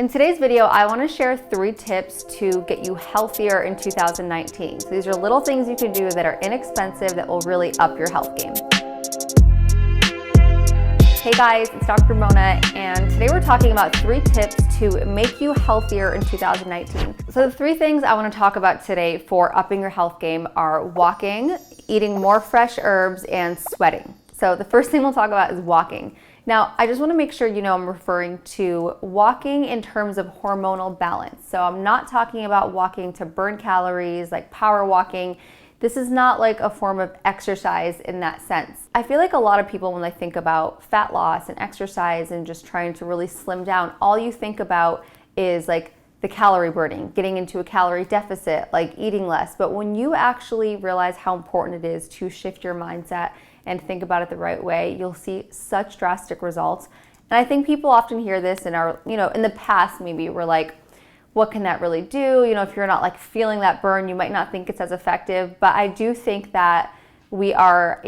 In today's video, I want to share 3 tips to get you healthier in 2019. So these are little things you can do that are inexpensive that will really up your health game. Hey guys, it's Dr. Mona, and today we're talking about 3 tips to make you healthier in 2019. So the 3 things I want to talk about today for upping your health game are walking, eating more fresh herbs, and sweating. So the first thing we'll talk about is walking. Now, I just want to make sure you know I'm referring to walking in terms of hormonal balance. So I'm not talking about walking to burn calories, like power walking. This is not like a form of exercise in that sense. I feel like a lot of people, when they think about fat loss and exercise and just trying to really slim down, all you think about is like the calorie burning, getting into a calorie deficit, like eating less. But when you actually realize how important it is to shift your mindset and think about it the right way, you'll see such drastic results. And I think people often hear this and are, in the past maybe we're like, what can that really do? If you're not like feeling that burn, you might not think it's as effective. But I do think that we are,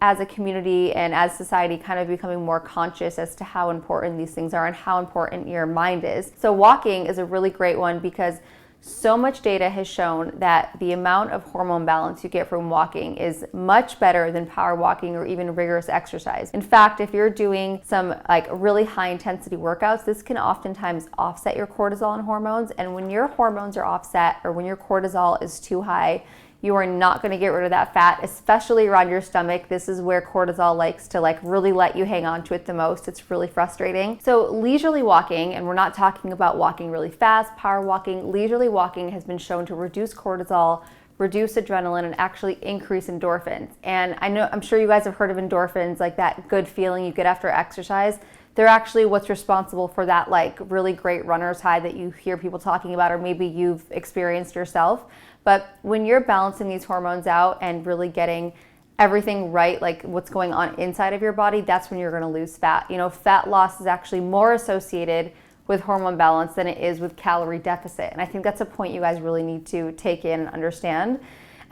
as a community and as society kind of becoming more conscious as to how important these things are and how important your mind is. So walking is a really great one because so much data has shown that the amount of hormone balance you get from walking is much better than power walking or even rigorous exercise. In fact, if you're doing some like really high intensity workouts, this can oftentimes offset your cortisol and hormones. And when your hormones are offset or when your cortisol is too high, you are not going to get rid of that fat, especially around your stomach. This is where cortisol likes to like really let you hang on to it the most. It's really frustrating. So leisurely walking, and we're not talking about walking really fast, power walking. Leisurely walking has been shown to reduce cortisol, reduce adrenaline, and actually increase endorphins. And I'm sure you guys have heard of endorphins, like that good feeling you get after exercise. They're actually what's responsible for that like really great runner's high that you hear people talking about, or maybe you've experienced yourself. But when you're balancing these hormones out and really getting everything right, like what's going on inside of your body, that's when you're going to lose fat. Fat loss is actually more associated with hormone balance than it is with calorie deficit. And I think that's a point you guys really need to take in and understand.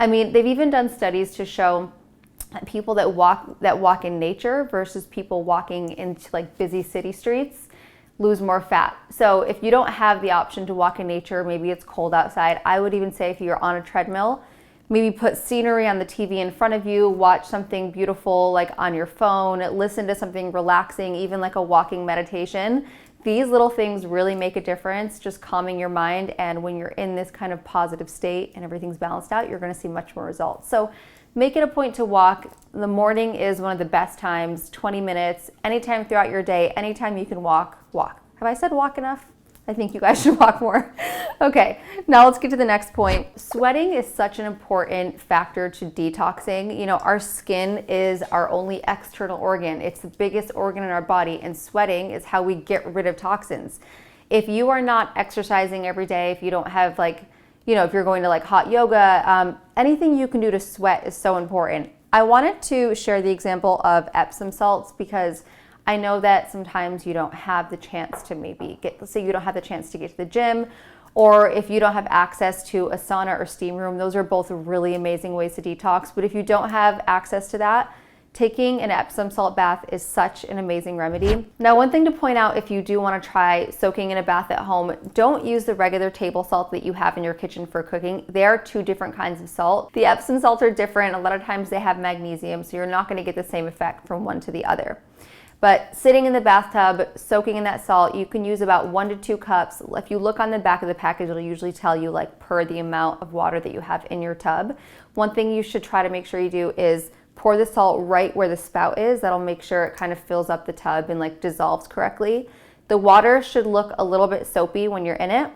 I mean, they've even done studies to show that people that walk in nature versus people walking into like busy city streets lose more fat. So if you don't have the option to walk in nature, maybe it's cold outside, I would even say if you're on a treadmill, maybe put scenery on the TV in front of you, watch something beautiful like on your phone, listen to something relaxing, even like a walking meditation. These little things really make a difference, just calming your mind. And when you're in this kind of positive state and everything's balanced out, you're going to see much more results. So make it a point to walk. The morning is one of the best times, 20 minutes, anytime throughout your day, anytime you can walk. Have I said walk enough? I think you guys should walk more. Okay, now let's get to the next point. Sweating is such an important factor to detoxing. Our skin is our only external organ. It's the biggest organ in our body, and sweating is how we get rid of toxins. If you are not exercising every day, if you don't have like, if you're going to like hot yoga, anything you can do to sweat is so important. I wanted to share the example of Epsom salts because I know that sometimes you don't have the chance to let's say you don't have the chance to get to the gym, or if you don't have access to a sauna or steam room. Those are both really amazing ways to detox. But if you don't have access to that, taking an Epsom salt bath is such an amazing remedy. Now, one thing to point out, if you do want to try soaking in a bath at home, don't use the regular table salt that you have in your kitchen for cooking. They are 2 different kinds of salt. The Epsom salts are different. A lot of times they have magnesium, so you're not going to get the same effect from one to the other. But sitting in the bathtub, soaking in that salt, you can use about 1 to 2 cups. If you look on the back of the package, it'll usually tell you like per the amount of water that you have in your tub. One thing you should try to make sure you do is pour the salt right where the spout is. That'll make sure it kind of fills up the tub and like dissolves correctly. The water should look a little bit soapy when you're in it.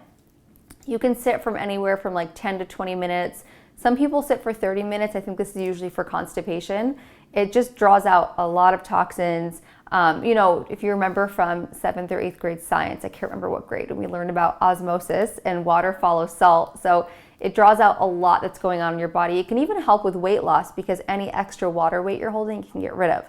You can sit from anywhere from like 10 to 20 minutes. Some people sit for 30 minutes. I think this is usually for constipation. It just draws out a lot of toxins. If you remember from 7th or 8th grade science, I can't remember what grade, and we learned about osmosis and water follows salt. So it draws out a lot that's going on in your body. It can even help with weight loss because any extra water weight you're holding you can get rid of.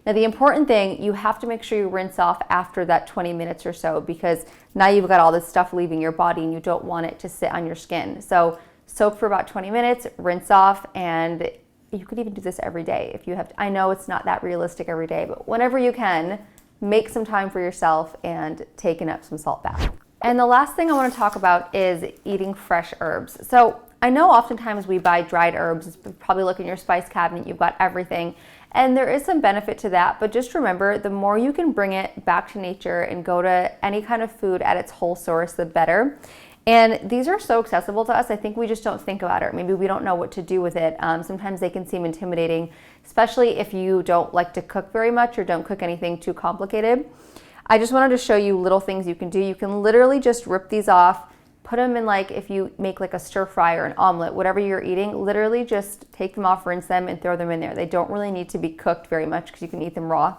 Now, the important thing, you have to make sure you rinse off after that 20 minutes or so because now you've got all this stuff leaving your body and you don't want it to sit on your skin. So soak for about 20 minutes, rinse off, and you could even do this every day if you have to. I know it's not that realistic every day, but whenever you can, make some time for yourself and take an Epsom salt bath. And the last thing I want to talk about is eating fresh herbs. So I know oftentimes we buy dried herbs. Probably look in your spice cabinet, you've got everything. And there is some benefit to that, but just remember, the more you can bring it back to nature and go to any kind of food at its whole source, the better. And these are so accessible to us. I think we just don't think about it. Maybe we don't know what to do with it. Sometimes they can seem intimidating, especially if you don't like to cook very much or don't cook anything too complicated. I just wanted to show you little things you can do. You can literally just rip these off, put them in, like if you make like a stir fry or an omelet, whatever you're eating, literally just take them off, rinse them, and throw them in there. They don't really need to be cooked very much because you can eat them raw.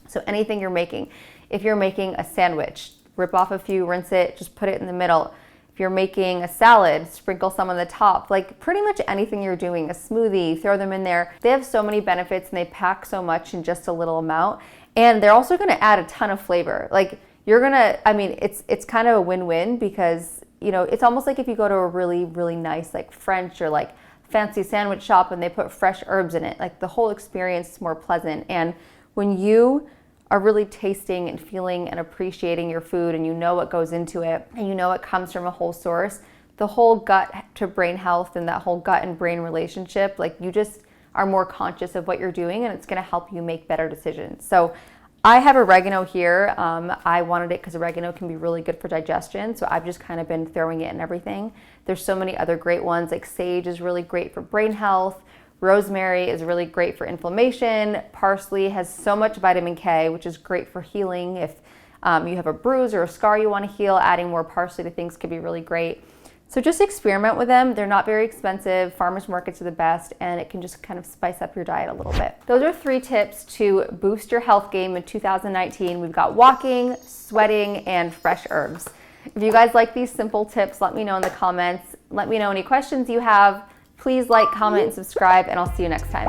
So anything you're making, if you're making a sandwich, rip off a few, rinse it, just put it in the middle. If you're making a salad, sprinkle some on the top. Like pretty much anything you're doing, a smoothie, throw them in there. They have so many benefits and they pack so much in just a little amount. And they're also gonna add a ton of flavor. Like you're gonna, I mean, it's kind of a win-win because, you know, it's almost like if you go to a really, really nice like French or like fancy sandwich shop and they put fresh herbs in it, like the whole experience is more pleasant. And when you are really tasting and feeling and appreciating your food and you know what goes into it and you know it comes from a whole source, the whole gut to brain health and that whole gut and brain relationship, like you just are more conscious of what you're doing and it's gonna help you make better decisions. So I have oregano here. I wanted it because oregano can be really good for digestion. So I've just kind of been throwing it in everything. There's so many other great ones, like sage is really great for brain health. Rosemary is really great for inflammation. Parsley has so much vitamin K, which is great for healing. If you have a bruise or a scar you want to heal, adding more parsley to things could be really great. So just experiment with them. They're not very expensive. Farmers markets are the best, and it can just kind of spice up your diet a little bit. Those are 3 tips to boost your health game in 2019. We've got walking, sweating, and fresh herbs. If you guys like these simple tips, let me know in the comments. Let me know any questions you have. Please like, comment, and subscribe, and I'll see you next time.